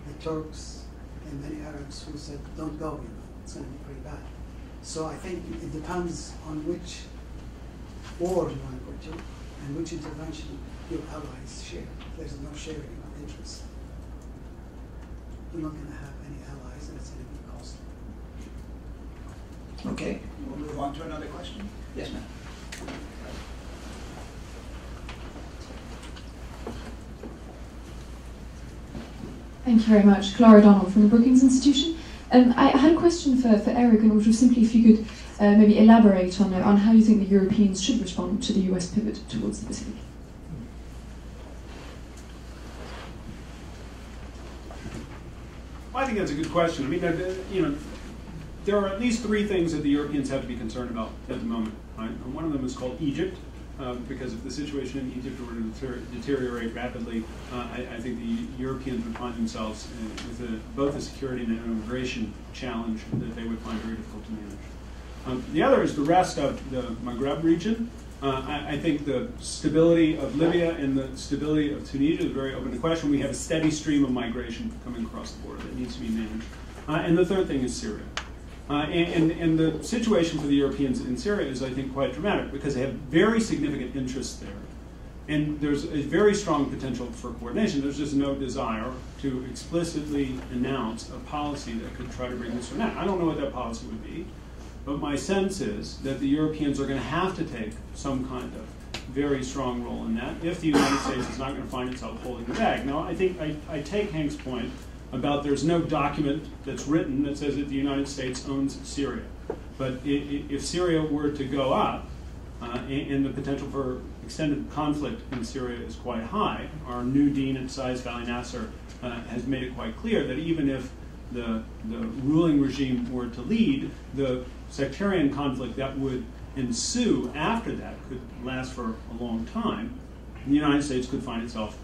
the Turks, and many Arabs who said, don't go, it's going to be pretty bad. So I think it depends on which war you want to go to and which intervention your allies share. If there's no sharing of interest, you're not going to have any allies, and it's going to be costly. Okay, we'll move on to another question. Yes, ma'am. Thank you very much. Clara Donald from the Brookings Institution. I had a question for Eric, and which was simply if you could maybe elaborate on how you think the Europeans should respond to the US pivot towards the Pacific. I think that's a good question. I mean, there are at least three things that the Europeans have to be concerned about at the moment. Right? And one of them is called Egypt, because if the situation in Egypt were to deteriorate rapidly, I think the Europeans would find themselves with both a security and an immigration challenge that they would find very difficult to manage. The other is the rest of the Maghreb region. I think the stability of Libya and the stability of Tunisia is very open to question. We have a steady stream of migration coming across the border that needs to be managed. And the third thing is Syria. And the situation for the Europeans in Syria is, I think, quite dramatic because they have very significant interests there. And there's a very strong potential for coordination. There's just no desire to explicitly announce a policy that could try to bring this to an end. I don't know what that policy would be, but my sense is that the Europeans are going to have to take some kind of very strong role in that if the United States is not going to find itself holding the bag. Now, I think I take Hank's point about there's no document that's written that says that the United States owns Syria. But if Syria were to go up, and the potential for extended conflict in Syria is quite high, our new dean at Saiz Valley Nasser has made it quite clear that even if the ruling regime were to lead, the sectarian conflict that would ensue after that could last for a long time. The United States could find itself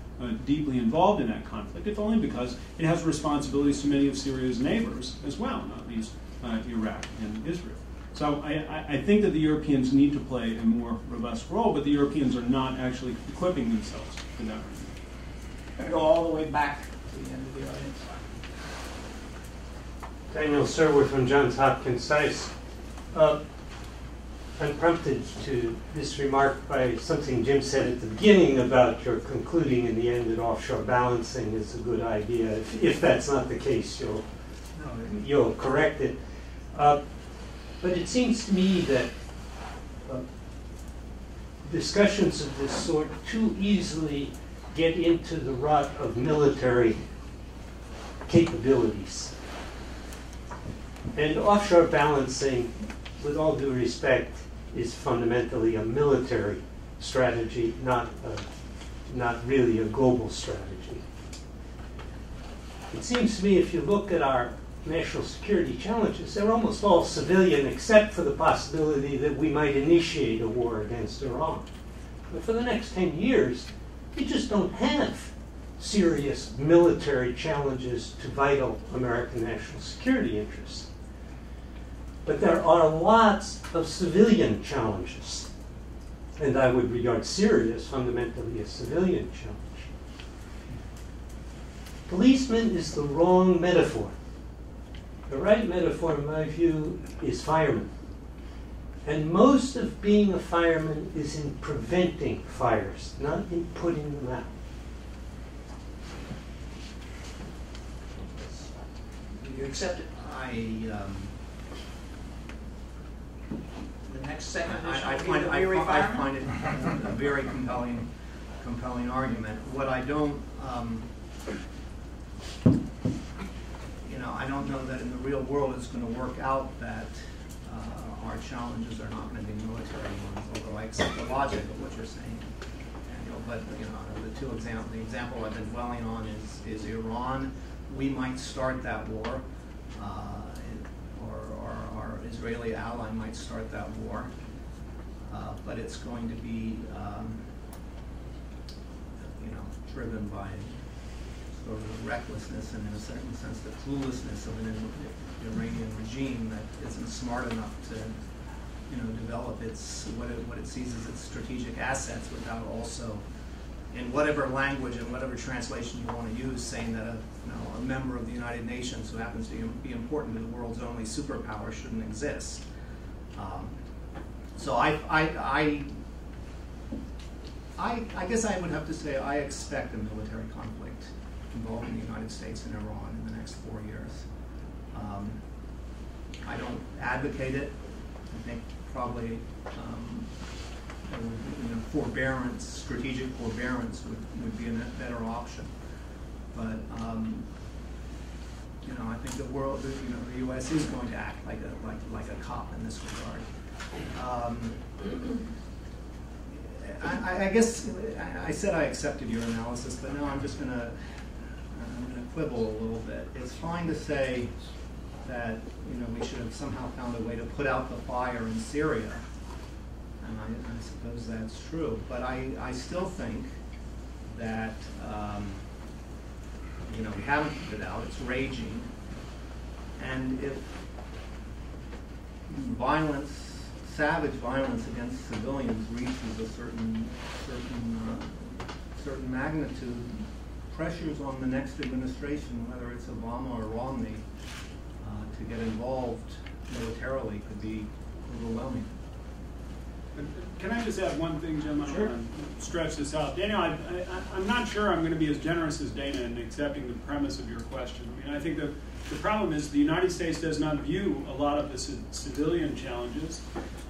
deeply involved in that conflict, if only because it has responsibilities to many of Syria's neighbors as well, not least Iraq and Israel. So I think that the Europeans need to play a more robust role, but the Europeans are not actually equipping themselves for that. I'm going to go all the way back to the end of the audience. Daniel Serwood from Johns Hopkins SAIS. I'm prompted to this remark by something Jim said at the beginning about your concluding in the end that offshore balancing is a good idea. If that's not the case, you'll correct it. But it seems to me that discussions of this sort too easily get into the rut of military capabilities. And offshore balancing, with all due respect, is fundamentally a military strategy, not really a global strategy. It seems to me if you look at our national security challenges, they're almost all civilian except for the possibility that we might initiate a war against Iran. But for the next 10 years, we just don't have serious military challenges to vital American national security interests. But there are lots of civilian challenges. And I would regard Syria as fundamentally a civilian challenge. Policeman is the wrong metaphor. The right metaphor, in my view, is fireman. And most of being a fireman is in preventing fires, not in putting them out. Do you accept it? The next second I find it a very compelling argument. What I don't, I don't know that in the real world it's going to work out that our challenges are not going to be military ones, although I accept the logic of what you're saying, Daniel. But the example I've been dwelling on is Iran. We might start that war, or our Israeli ally might start that war, but it's going to be driven by sort of the recklessness and, in a certain sense, the cluelessness of an Iranian regime that isn't smart enough to, develop what it sees as its strategic assets without also, in whatever language and whatever translation you want to use, saying that a member of the United Nations who happens to be important to the world's only superpower shouldn't exist. So I guess I would have to say I expect a military conflict involving the United States and Iran in the next 4 years. I don't advocate it. I think probably forbearance, strategic forbearance would be a better option. But I think the world, the U.S. is going to act like a cop in this regard. I guess I said I accepted your analysis, but now I'm just going to quibble a little bit. It's fine to say that we should have somehow found a way to put out the fire in Syria, and I suppose that's true. But I still think that we haven't put it out. It's raging, and if savage violence against civilians reaches a certain magnitude, pressures on the next administration, whether it's Obama or Romney, to get involved militarily could be overwhelming. Can I just add one thing, Jim? Sure. I want to stretch this out. Daniel, I'm not sure I'm going to be as generous as Dana in accepting the premise of your question. I mean, I think the problem is the United States does not view a lot of the civilian challenges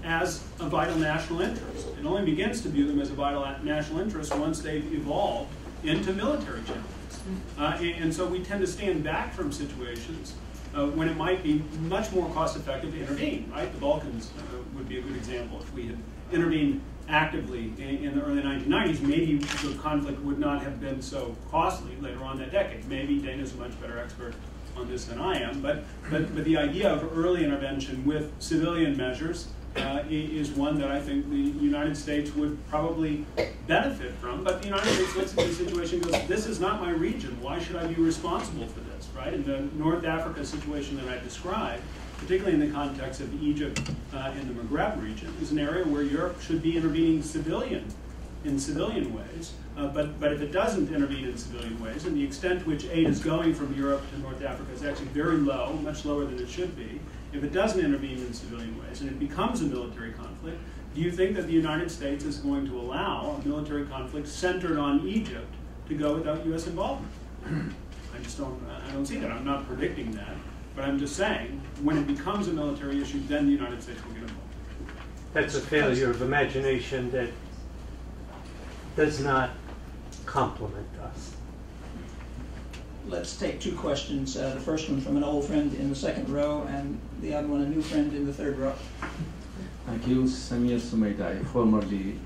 as a vital national interest. It only begins to view them as a vital national interest once they've evolved into military challenges. And so we tend to stand back from situations when it might be much more cost-effective to intervene, right? The Balkans would be a good example. If we had intervened actively in the early 1990s, maybe the conflict would not have been so costly later on that decade. Maybe Dana's a much better expert on this than I am, but the idea of early intervention with civilian measures is one that I think the United States would probably benefit from. But the United States looks at the situation and goes, this is not my region. Why should I be responsible for this, right? In the North Africa situation that I described, particularly in the context of Egypt and the Maghreb region, is an area where Europe should be intervening in civilian ways. But if it doesn't intervene in civilian ways, and the extent to which aid is going from Europe to North Africa is actually very low, much lower than it should be, if it doesn't intervene in civilian ways and it becomes a military conflict, do you think that the United States is going to allow a military conflict centered on Egypt to go without U.S. involvement? I don't see that. I'm not predicting that, but I'm just saying when it becomes a military issue, then the United States will get involved. That's a failure of imagination that does not complement us. Let's take two questions. The first one from an old friend in the second row, and the other one a new friend in the third row. Thank you. Samir Sumaidai, formerly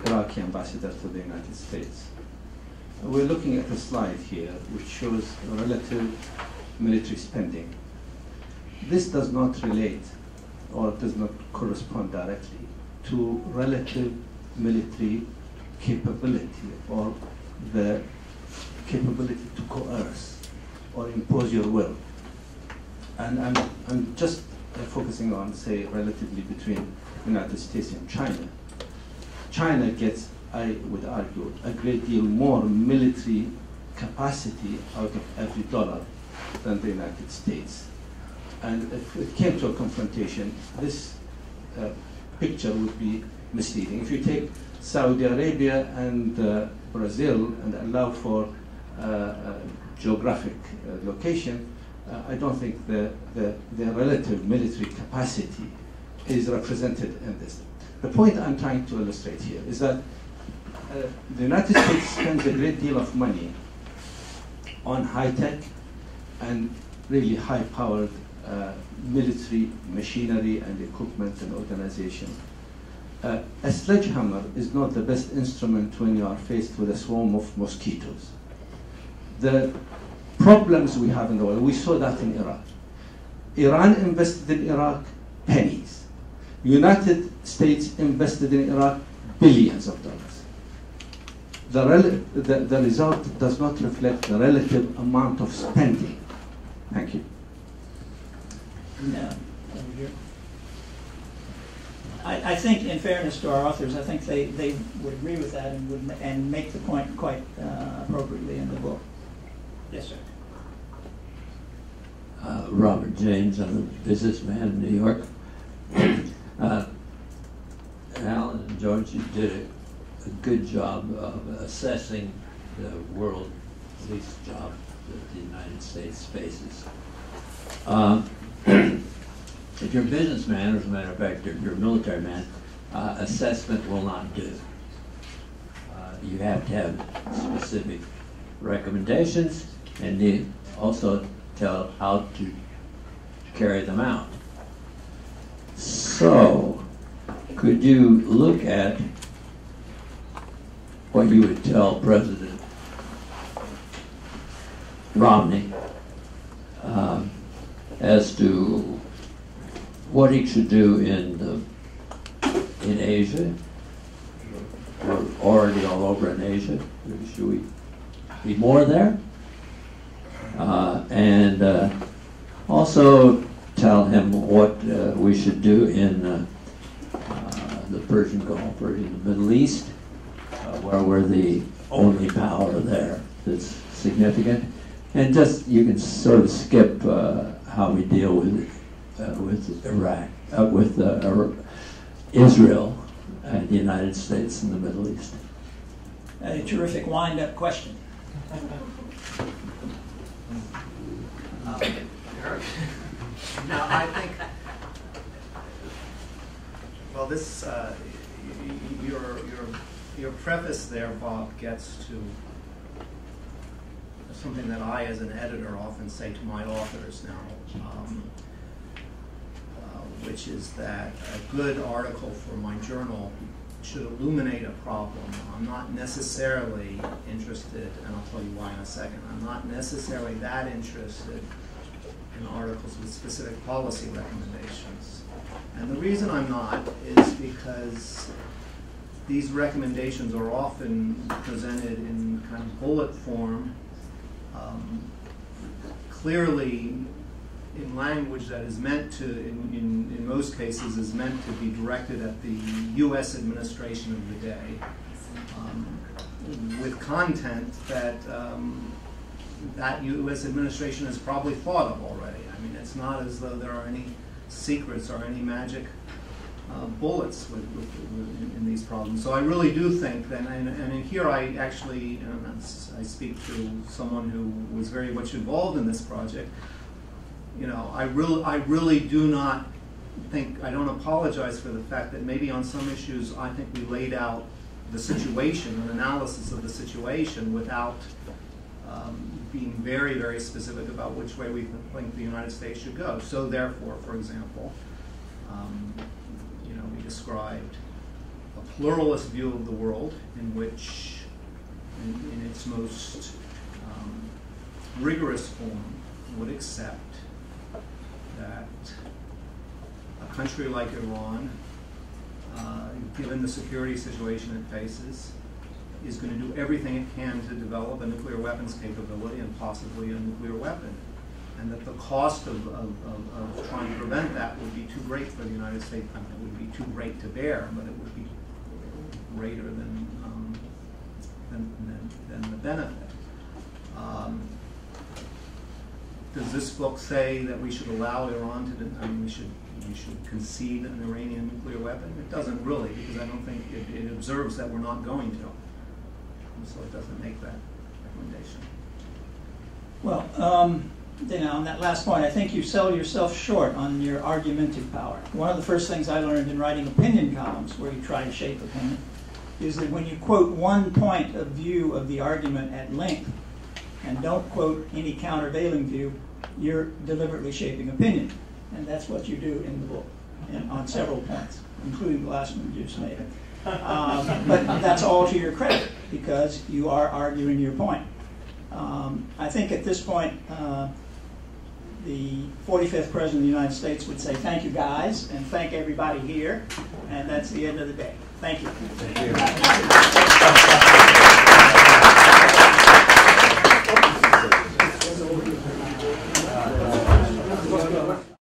Iraqi ambassador to the United States. We're looking at a slide here which shows relative military spending. This does not relate or does not correspond directly to relative military capability or the capability to coerce or impose your will. And I'm just focusing on, say, relatively between the United States and China. China gets, I would argue, a great deal more military capacity out of every dollar than the United States. And if it came to a confrontation, this picture would be misleading. If you take Saudi Arabia and Brazil and allow for geographic location, I don't think the relative military capacity is represented in this. The point I'm trying to illustrate here is that the United States spends a great deal of money on high-tech and really high-powered military machinery and equipment and organization. A sledgehammer is not the best instrument when you are faced with a swarm of mosquitoes. The problems we have in the world, we saw that in Iraq. Iran invested in Iraq pennies. United States invested in Iraq billions of dollars. The result does not reflect the relative amount of spending. Thank you. No. Over here. I think, in fairness to our authors, I think they would agree with that and make the point quite appropriately in the book. Yes, sir. Robert James, I'm a businessman in New York. Alan and George, you did a good job of assessing the world police job that the United States faces. If you're a businessman, or as a matter of fact, if you're a military man, assessment will not do. You have to have specific recommendations, and you also tell how to carry them out. So, could you look at what you would tell President Romney as to what he should do in Asia? We're already all over in Asia. Should we be more there? And also tell him what we should do in the Persian Gulf or in the Middle East, where we're the only power there that's significant. And just, you can sort of skip how we deal with Iraq, with Israel and the United States and the Middle East. A terrific wind-up question. Now, I think, well, this, your preface there, Bob, gets to something that I, as an editor, often say to my authors now, which is that a good article for my journal should illuminate a problem. I'm not necessarily interested, and I'll tell you why in a second, I'm not necessarily that interested in articles with specific policy recommendations. And the reason I'm not is because these recommendations are often presented in kind of bullet form, clearly in language that is meant to, in most cases, is meant to be directed at the U.S. administration of the day, with content that that U.S. administration has probably thought of already. I mean, it's not as though there are any secrets or any magic bullets in these problems. So I really do think that, and here I actually, I speak to someone who was very much involved in this project. You know, I really do not think, I don't apologize for the fact that maybe on some issues I think we laid out the situation, an analysis of the situation, without being very, very specific about which way we think the United States should go. So therefore, for example, you know, we described a pluralist view of the world in which, in its most rigorous form, would accept that a country like Iran, given the security situation it faces, is going to do everything it can to develop a nuclear weapons capability and possibly a nuclear weapon. And that the cost of trying to prevent that would be too great for the United States. I mean, it would be too great to bear, but it would be greater than the benefit. Does this book say that we should allow Iran to, I mean, we should concede an Iranian nuclear weapon? It doesn't really, because I don't think it observes that we're not going to. And so it doesn't make that recommendation. Well, on that last point, I think you sell yourself short on your argumentative power. One of the first things I learned in writing opinion columns, where you try to shape opinion, is that when you quote one point of view of the argument at length, and don't quote any countervailing view, you're deliberately shaping opinion. And that's what you do in the book, and on several points, including the last one you just made. But that's all to your credit, because you are arguing your point. I think at this point, the 45th President of the United States would say thank you guys, and thank everybody here, and that's the end of the day. Thank you. Thank you.